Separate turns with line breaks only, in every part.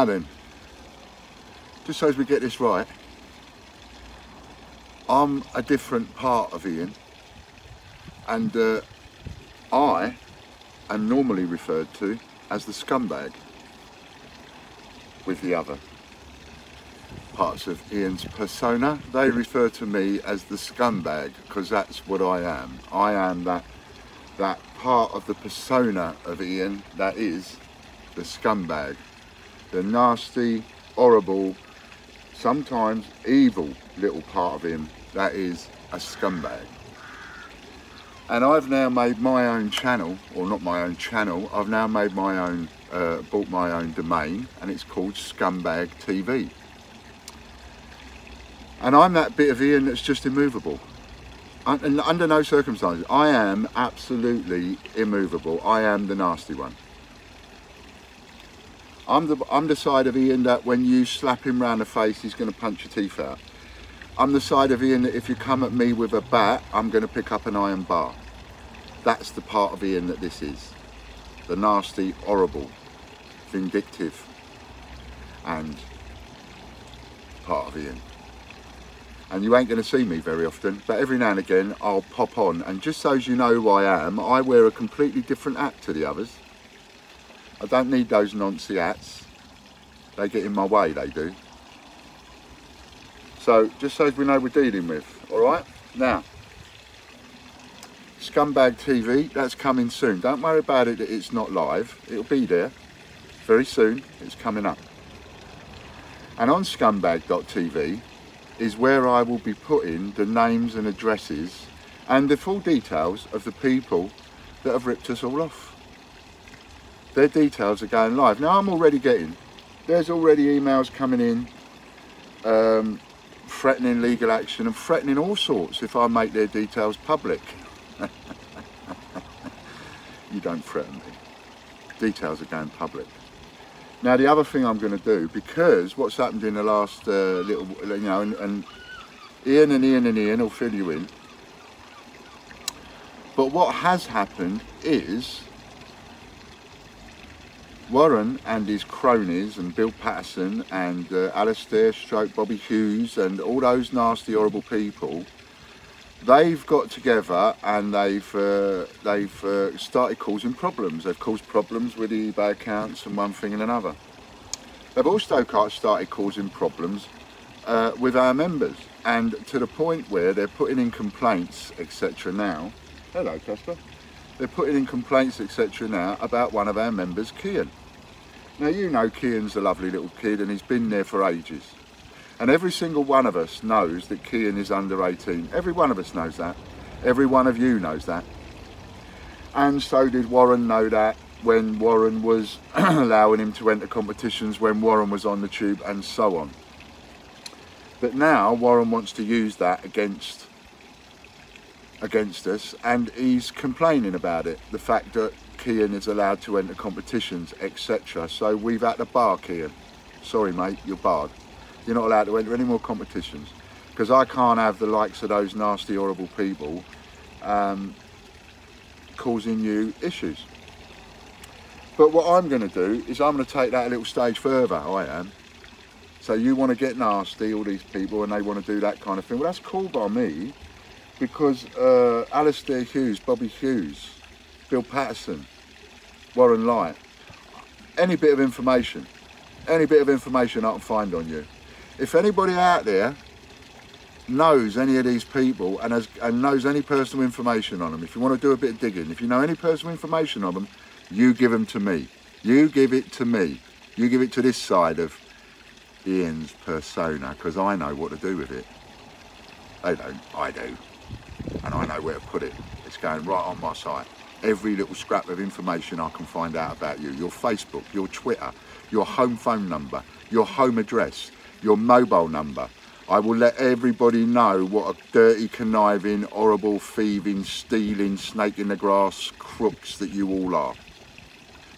Now then, just so as we get this right, I'm a different part of Ian, and I am normally referred to as the scumbag with the other parts of Ian's persona. They refer to me as the scumbag because that's what I am. I am that part of the persona of Ian that is the scumbag, the nasty, horrible, sometimes evil little part of him that is a scumbag. And I've now made my own channel, or not my own channel, I've now made my own, bought my own domain, and it's called Scumbag TV. And I'm that bit of Ian that's just immovable. Under no circumstances. I am absolutely immovable. I am the nasty one. I'm the side of Ian that when you slap him round the face, he's going to punch your teeth out. I'm the side of Ian that if you come at me with a bat, I'm going to pick up an iron bar. That's the part of Ian that this is. The nasty, horrible, vindictive, and part of Ian. And you ain't going to see me very often, but every now and again I'll pop on, and just so as you know who I am, I wear a completely different hat to the others. I don't need those noncy hats. They get in my way, they do. So, just so we know we're dealing with, alright? Now, Scumbag TV, that's coming soon. Don't worry about it that it's not live. It'll be there very soon. It's coming up. And on scumbag.tv is where I will be putting the names and addresses and the full details of the people that have ripped us all off. Their details are going live. Now, I'm already getting, there's already emails coming in, threatening legal action and threatening all sorts if I make their details public. You don't threaten me. Details are going public. Now the other thing I'm going to do, because what's happened in the last little, you know, and Ian will fill you in. But what has happened is Warren and his cronies and Bill Patterson and Alistair stroke Bobby Hughes and all those nasty horrible people, they've got together and they've started causing problems. They've caused problems with the eBay accounts and one thing and another. They've also started causing problems with our members, and to the point where they're putting in complaints, etc. now. Hello, Casper. They're putting in complaints, etc. now about one of our members, Keihan. Now, you know Keihan's a lovely little kid and he's been there for ages. And every single one of us knows that Keihan is under 18. Every one of us knows that. Every one of you knows that. And so did Warren know that when Warren was allowing him to enter competitions, when Warren was on the tube and so on. But now Warren wants to use that against us, and he's complaining about it. The fact that Keihan is allowed to enter competitions, etc. So we've had to bar Keihan. Sorry mate, you're barred. You're not allowed to enter any more competitions, because I can't have the likes of those nasty horrible people causing you issues. But what I'm going to do is I'm going to take that a little stage further. I am. So you want to get nasty, all these people, and they want to do that kind of thing. Well, that's cool by me, because Alistair Hughes, Bobby Hughes, Bill Patterson, Warren Light, any bit of information I can find on you. If anybody out there knows any of these people and knows any personal information on them, if you want to do a bit of digging, if you know any personal information on them, you give them to me. You give it to me. You give it to this side of Ian's persona, because I know what to do with it. They don't, I do. And I know where to put it. It's going right on my site. Every little scrap of information I can find out about you. Your Facebook, your Twitter, your home phone number, your home address, your mobile number. I will let everybody know what a dirty, conniving, horrible, thieving, stealing, snake in the grass crooks that you all are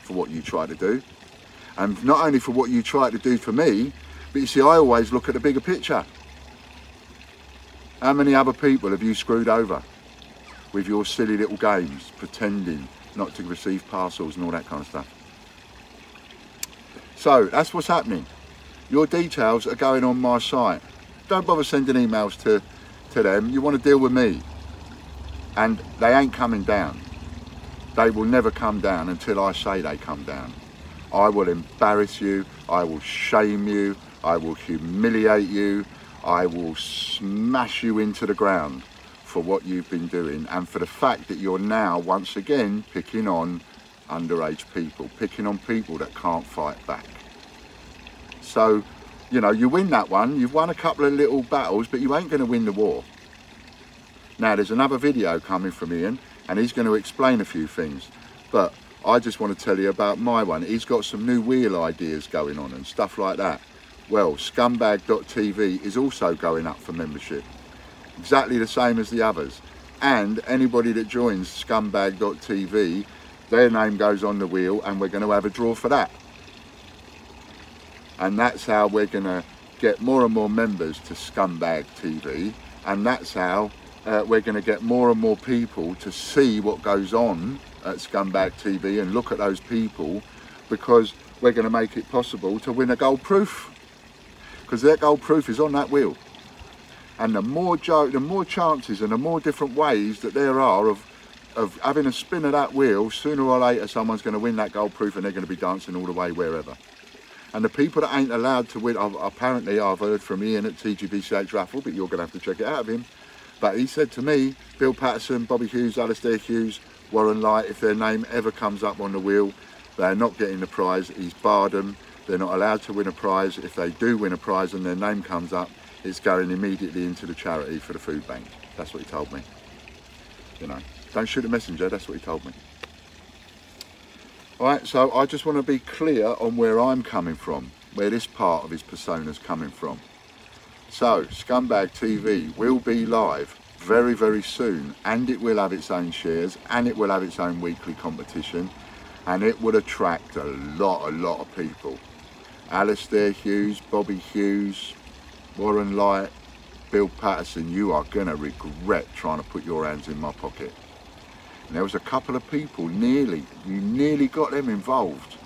for what you try to do. And not only for what you try to do for me, but you see, I always look at the bigger picture. How many other people have you screwed over with your silly little games, pretending not to receive parcels and all that kind of stuff? So that's what's happening. Your details are going on my site. Don't bother sending emails to them. You want to deal with me. And they ain't coming down. They will never come down until I say they come down. I will embarrass you. I will shame you. I will humiliate you. I will smash you into the ground for what you've been doing, and for the fact that you're now once again picking on underage people, picking on people that can't fight back. So, you know, you win that one, you've won a couple of little battles, but you ain't going to win the war. Now, there's another video coming from Ian, and he's going to explain a few things, but I just want to tell you about my one. He's got some new wheel ideas going on and stuff like that. Well, Scumbag.tv is also going up for membership, exactly the same as the others. And anybody that joins Scumbag.tv, their name goes on the wheel, and we're going to have a draw for that. And that's how we're going to get more and more members to Scumbag TV, and that's how we're going to get more and more people to see what goes on at Scumbag TV and look at those people, because we're going to make it possible to win a gold proof, because that gold proof is on that wheel. And the more chances and the more different ways that there are of having a spin of that wheel, sooner or later someone's going to win that gold proof, and they're going to be dancing all the way wherever. And the people that ain't allowed to win, apparently I've heard from Ian at TGBCH Raffle, but you're going to have to check it out of him. But he said to me, Bill Patterson, Bobby Hughes, Alistair Hughes, Warren Light, if their name ever comes up on the wheel, they're not getting the prize. He's barred them. They're not allowed to win a prize. If they do win a prize and their name comes up, it's going immediately into the charity for the food bank. That's what he told me. You know, don't shoot a messenger, that's what he told me. All right, so I just want to be clear on where I'm coming from, where this part of his persona's coming from. So, Scumbag TV will be live very, very soon, and it will have its own shares, and it will have its own weekly competition, and it would attract a lot of people. Alistair Hughes, Bobby Hughes, Warren Light, Bill Patterson, you are going to regret trying to put your hands in my pocket. And there was a couple of people, you nearly got them involved.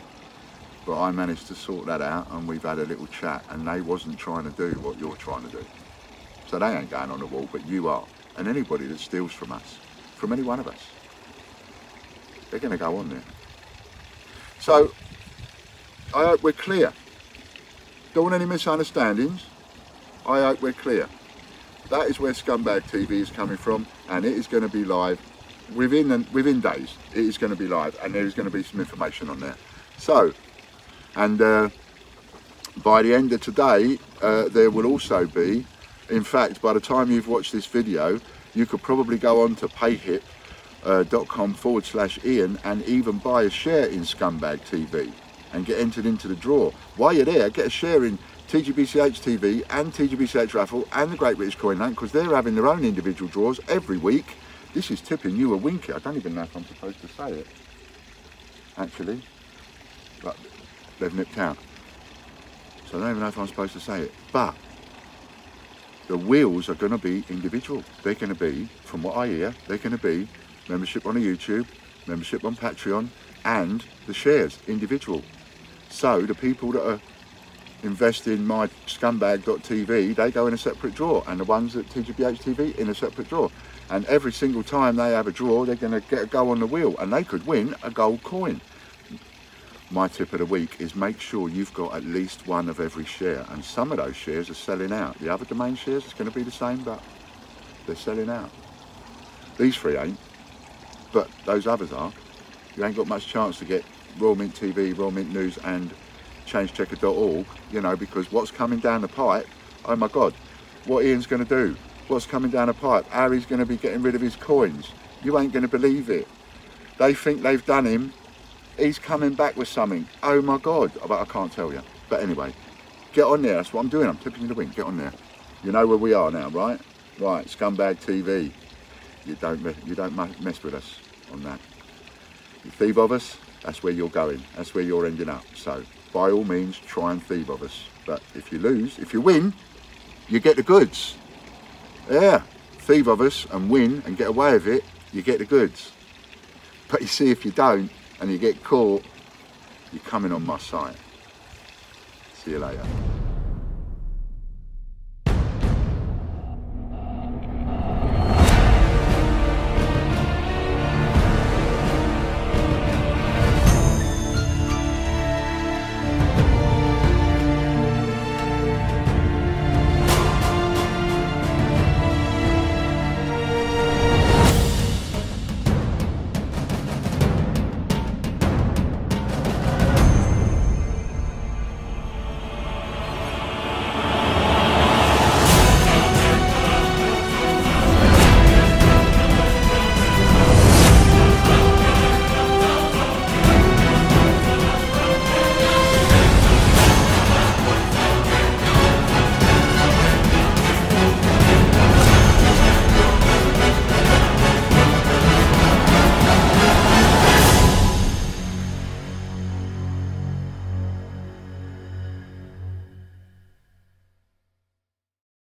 But I managed to sort that out, and we've had a little chat, and they wasn't trying to do what you're trying to do. So they ain't going on the wall, but you are. And anybody that steals from us, from any one of us, they're going to go on there. So, I hope we're clear. Don't want any misunderstandings. I hope we're clear. That is where Scumbag TV is coming from, and it is going to be live within days. It is going to be live, and there is going to be some information on there. So, and by the end of today, there will also be, in fact, by the time you've watched this video, you could probably go on to payhip.com/Ian and even buy a share in Scumbag TV and get entered into the draw. While you're there, get a share in TGBCH TV and TGBCH Raffle and the Great British Coin Hunt, because they're having their own individual draws every week. This is tipping you a winky. I don't even know if I'm supposed to say it, actually, but they've nipped out, so I don't even know if I'm supposed to say it. But the wheels are going to be individual. They're going to be, from what I hear, they're going to be membership on a YouTube, membership on Patreon, and the shares individual. So the people that are invest in my Scumbag.tv, they go in a separate draw, and the ones at TGBH TV in a separate draw. And every single time they have a draw, they're going to get a go on the wheel, and they could win a gold coin. My tip of the week is make sure you've got at least one of every share, and some of those shares are selling out. The other domain shares, it's going to be the same, but they're selling out. These three ain't, but those others are. You ain't got much chance to get Royal Mint TV, Royal Mint News and changechecker.org, you know, because what's coming down the pipe, oh my God, what Ian's going to do, what's coming down the pipe, how he's going to be getting rid of his coins. You ain't going to believe it. They think they've done him. He's coming back with something. Oh my God, but I can't tell you. But anyway, get on there. That's what I'm doing. I'm tipping you the wink. Get on there. You know where we are now, right? Right, Scumbag TV. You don't mess with us on that. You thieve of us, that's where you're going. That's where you're ending up. So by all means, try and thieve of us. But if you lose, if you win, you get the goods. Yeah, thieve of us and win and get away with it, you get the goods. But you see, if you don't and you get caught, you're coming on my site. See you later.